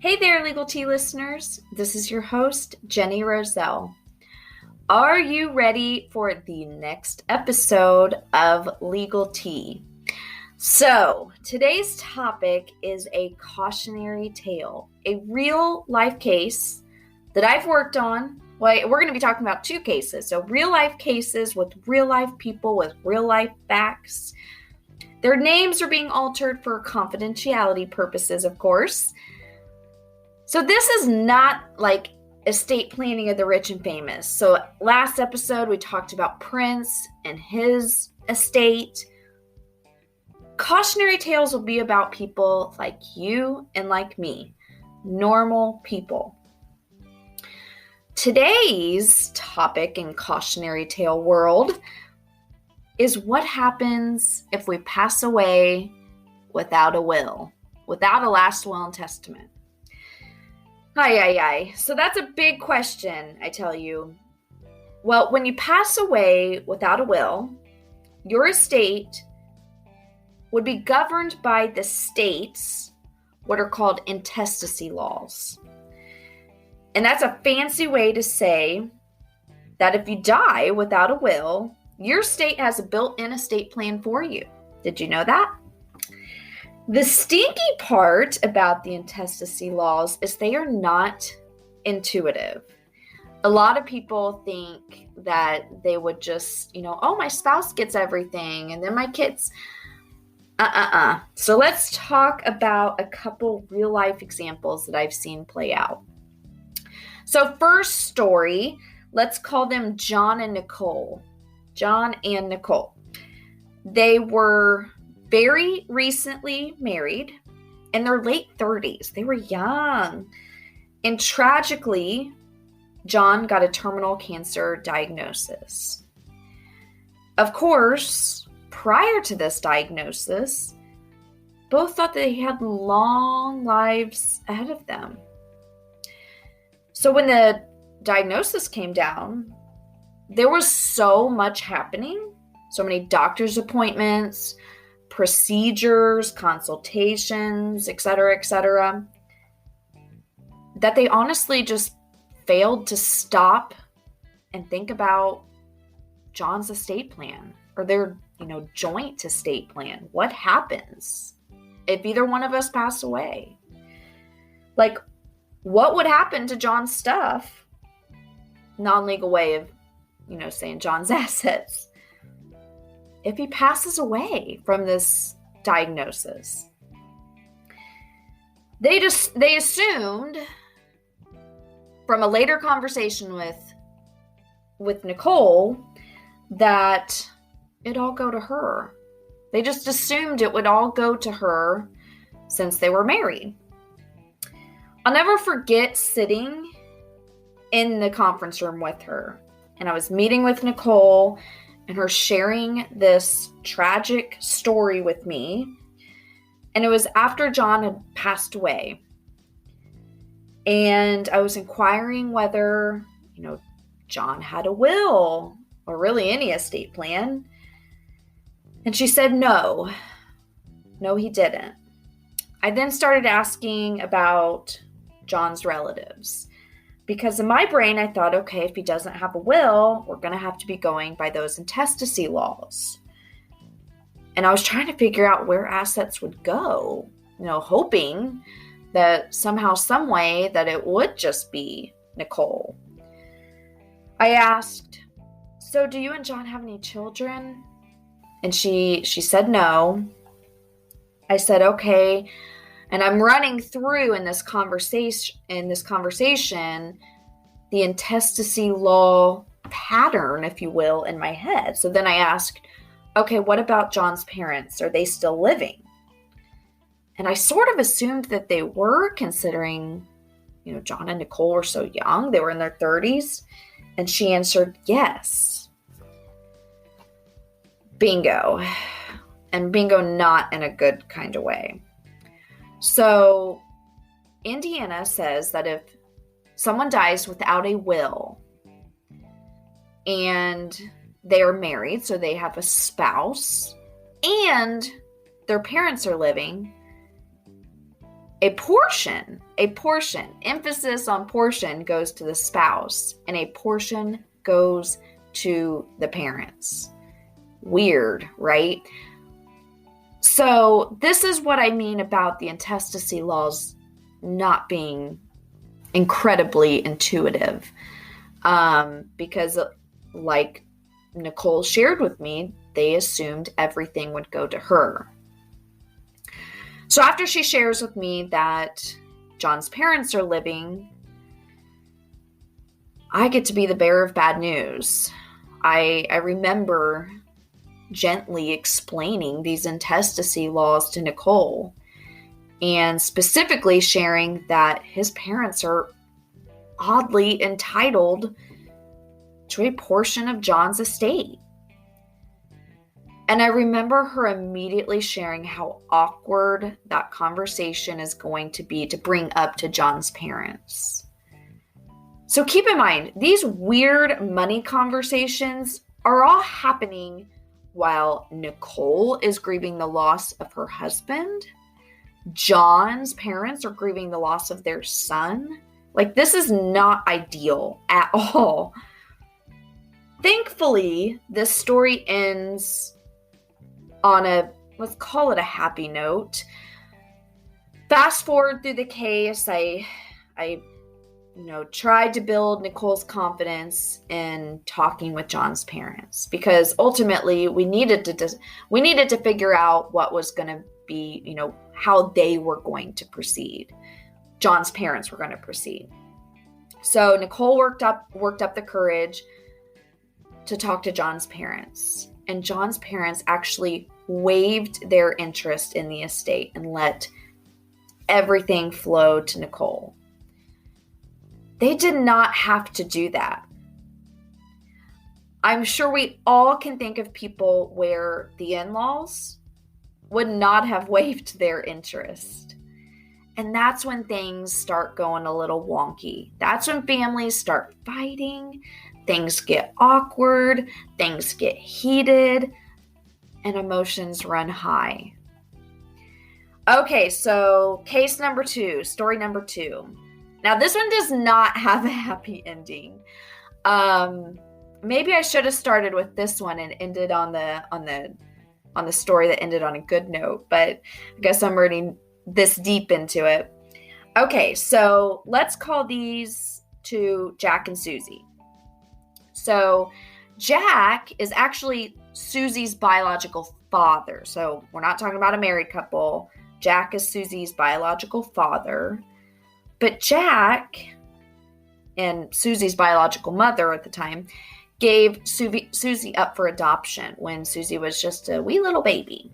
Hey there, Legal Tea listeners. This is your host, Jenny Roselle. Are you ready for the next episode of Legal Tea? So, today's topic is a cautionary tale, a real life case that I've worked on. Well, we're going to be talking about two cases. So, real life cases with real life people with real life facts. Their names are being altered for confidentiality purposes, of course. So this is not like estate planning of the rich and famous. So last episode, we talked about Prince and his estate. Cautionary Tales will be about people like you and like me, normal people. Today's topic in Cautionary Tale world is what happens if we pass away without a will, without a last will and testament. So that's a big question, I tell you. Well, when you pass away without a will, your estate would be governed by the state's what are called intestacy laws. And that's a fancy way to say that if you die without a will, your state has a built-in estate plan for you. Did you know that? The stinky part about the intestacy laws is they are not intuitive. A lot of people think that they would just, oh, my spouse gets everything and then my kids. So let's talk about a couple real life examples that I've seen play out. So first story, let's call them John and Nicole. John and Nicole. They were very recently married in their late 30s. They were young. And tragically, John got a terminal cancer diagnosis. Of course, prior to this diagnosis, both thought they had long lives ahead of them. So when the diagnosis came down, there was so much happening, so many doctor's appointments, procedures, consultations, etc., that they honestly just failed to stop and think about John's estate plan or their, joint estate plan. What happens if either one of us pass away? Like, what would happen to John's stuff? Non-legal way of, saying John's assets. If he passes away from this diagnosis. They assumed from a later conversation with Nicole that it'd all go to her. They just assumed it would all go to her since they were married. I'll never forget sitting in the conference room with her, and I was meeting with Nicole and her sharing this tragic story with me. And it was after John had passed away. And I was inquiring whether, John had a will or really any estate plan. And she said no. No, he didn't. I then started asking about John's relatives. Because in my brain, I thought, okay, if he doesn't have a will, we're going to have to be going by those intestacy laws. And I was trying to figure out where assets would go, hoping that somehow, some way, that it would just be Nicole. I asked, so do you and John have any children? And she said no. I said, okay. And I'm running through in this conversation, the intestacy law pattern, if you will, in my head. So then I asked, okay, what about John's parents? Are they still living? And I sort of assumed that they were, considering, John and Nicole were so young. They were in their 30s. And she answered, yes. Bingo. And bingo not in a good kind of way. So Indiana says that if someone dies without a will and they are married, so they have a spouse, and their parents are living, a portion, emphasis on portion, goes to the spouse, and a portion goes to the parents. Weird, right? So this is what I mean about the intestacy laws not being incredibly intuitive. Because like Nicole shared with me, they assumed everything would go to her. So after she shares with me that John's parents are living, I get to be the bearer of bad news. I remember gently explaining these intestacy laws to Nicole, and specifically sharing that his parents are oddly entitled to a portion of John's estate. And I remember her immediately sharing how awkward that conversation is going to be to bring up to John's parents. So keep in mind, these weird money conversations are all happening while Nicole is grieving the loss of her husband. John's parents are grieving the loss of their son. Like, this is not ideal at all. Thankfully, this story ends on let's call it a happy note. Fast forward through the case, I tried to build Nicole's confidence in talking with John's parents, because ultimately we needed to figure out what was going to be, how they were going to proceed. John's parents were going to proceed. So Nicole worked up the courage to talk to John's parents. And John's parents actually waived their interest in the estate and let everything flow to Nicole. They did not have to do that. I'm sure we all can think of people where the in-laws would not have waived their interest. And that's when things start going a little wonky. That's when families start fighting. Things get awkward, things get heated, and emotions run high. Okay, so case number 2, story number 2. Now, this one does not have a happy ending. Maybe I should have started with this one and ended on the story that ended on a good note, but I guess I'm already this deep into it. Okay, so let's call these two Jack and Susie. So Jack is actually Susie's biological father. So we're not talking about a married couple. Jack is Susie's biological father. But Jack and Susie's biological mother at the time gave Susie up for adoption when Susie was just a wee little baby.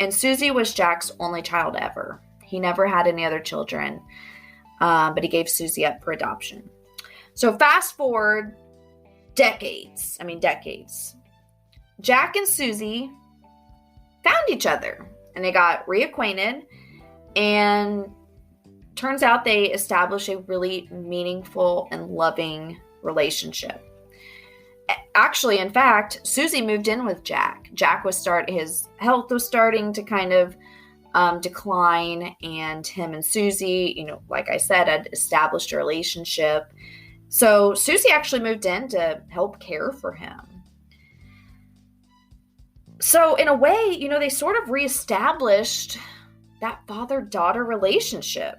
And Susie was Jack's only child ever. He never had any other children, but he gave Susie up for adoption. So fast forward decades. Jack and Susie found each other and they got reacquainted, and turns out they established a really meaningful and loving relationship. Actually, in fact, Susie moved in with Jack. His health was starting to kind of decline, and him and Susie, like I said, had established a relationship. So Susie actually moved in to help care for him. So in a way, they sort of reestablished that father-daughter relationship,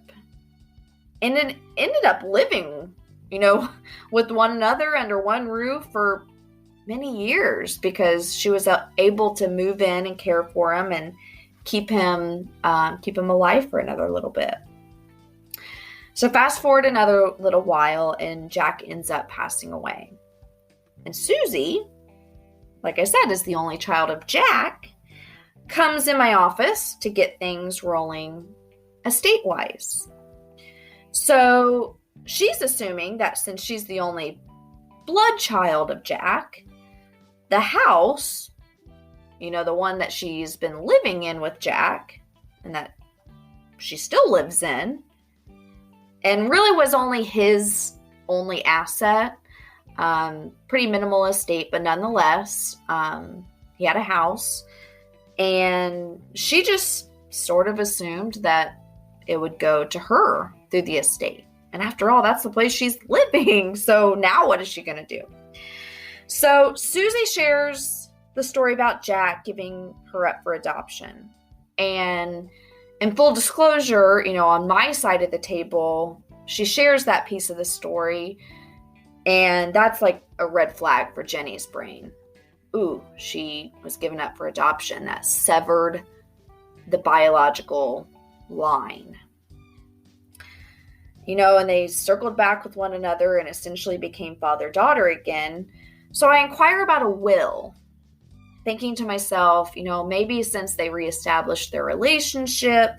and then ended up living, with one another under one roof for many years, because she was able to move in and care for him and keep him alive for another little bit. So fast forward another little while, and Jack ends up passing away. And Susie, like I said, is the only child of Jack, comes in my office to get things rolling estate-wise. So she's assuming that since she's the only blood child of Jack, the house, the one that she's been living in with Jack, and that she still lives in, and really was only his only asset, pretty minimal estate, but nonetheless, he had a house, and she just sort of assumed that it would go to her through the estate. And after all, that's the place she's living. So now what is she going to do? So Susie shares the story about Jack giving her up for adoption. And in full disclosure, on my side of the table, she shares that piece of the story. And that's like a red flag for Jenny's brain. Ooh, she was given up for adoption. That severed the biological line. And they circled back with one another and essentially became father-daughter again. So I inquire about a will, thinking to myself, maybe since they reestablished their relationship,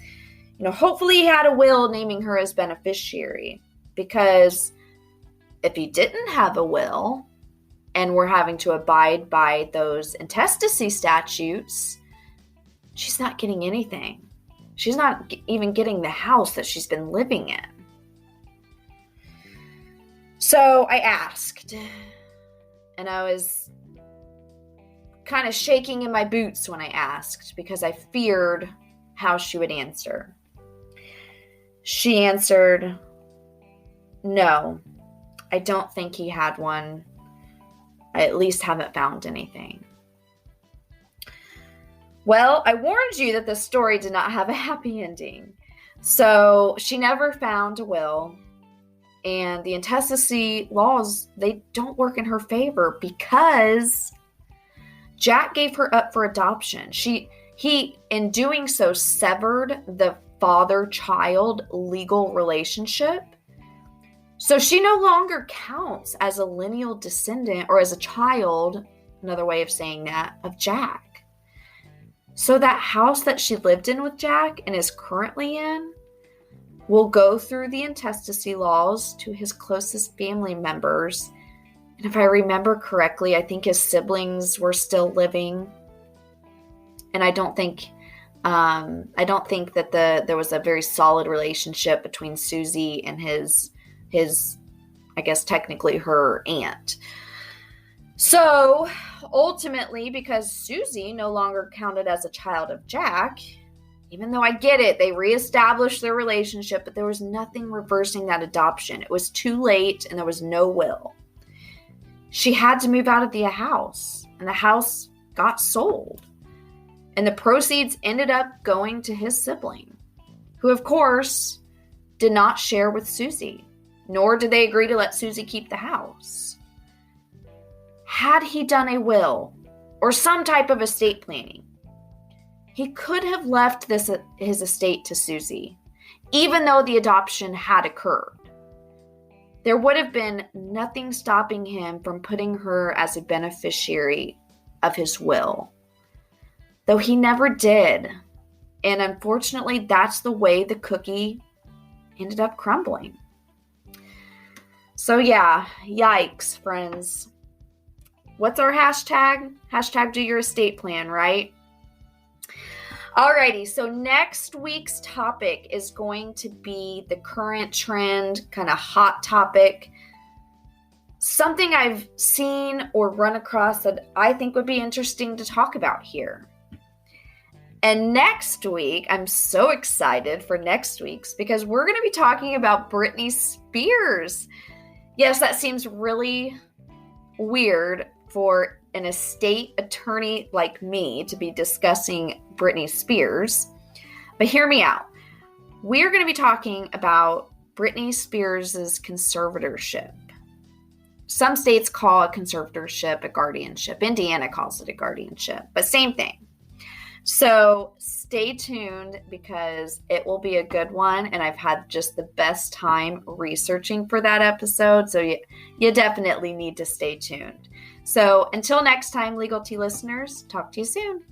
hopefully he had a will naming her as beneficiary. Because if he didn't have a will and we're having to abide by those intestacy statutes, she's not getting anything. She's not even getting the house that she's been living in. So I asked, and I was kind of shaking in my boots when I asked because I feared how she would answer. She answered, "No, I don't think he had one. I at least haven't found anything." Well, I warned you that the story did not have a happy ending. So she never found a will. And the intestacy laws, they don't work in her favor because Jack gave her up for adoption. He, in doing so, severed the father-child legal relationship. So she no longer counts as a lineal descendant or as a child, another way of saying that, of Jack. So that house that she lived in with Jack and is currently in will go through the intestacy laws to his closest family members. And if I remember correctly, I think his siblings were still living. And I don't think that there was a very solid relationship between Susie and his, I guess technically her aunt. So ultimately, because Susie no longer counted as a child of Jack, even though I get it, they reestablished their relationship, but there was nothing reversing that adoption. It was too late and there was no will. She had to move out of the house, and the house got sold. And the proceeds ended up going to his sibling, who of course did not share with Susie, nor did they agree to let Susie keep the house. Had he done a will or some type of estate planning, he could have left his estate to Susie, even though the adoption had occurred. There would have been nothing stopping him from putting her as a beneficiary of his will, though he never did. And unfortunately, that's the way the cookie ended up crumbling. So yeah, yikes, friends. What's our hashtag? Hashtag do your estate plan, right? Alrighty, so next week's topic is going to be the current trend, kind of hot topic. Something I've seen or run across that I think would be interesting to talk about here. And next week, I'm so excited for next week's because we're going to be talking about Britney Spears. Yes, that seems really weird for an estate attorney like me to be discussing Britney Spears. But hear me out. We're going to be talking about Britney Spears' conservatorship. Some states call a conservatorship a guardianship. Indiana calls it a guardianship, but same thing. So stay tuned because it will be a good one. And I've had just the best time researching for that episode. So you definitely need to stay tuned. So until next time, Legal Tea listeners, talk to you soon.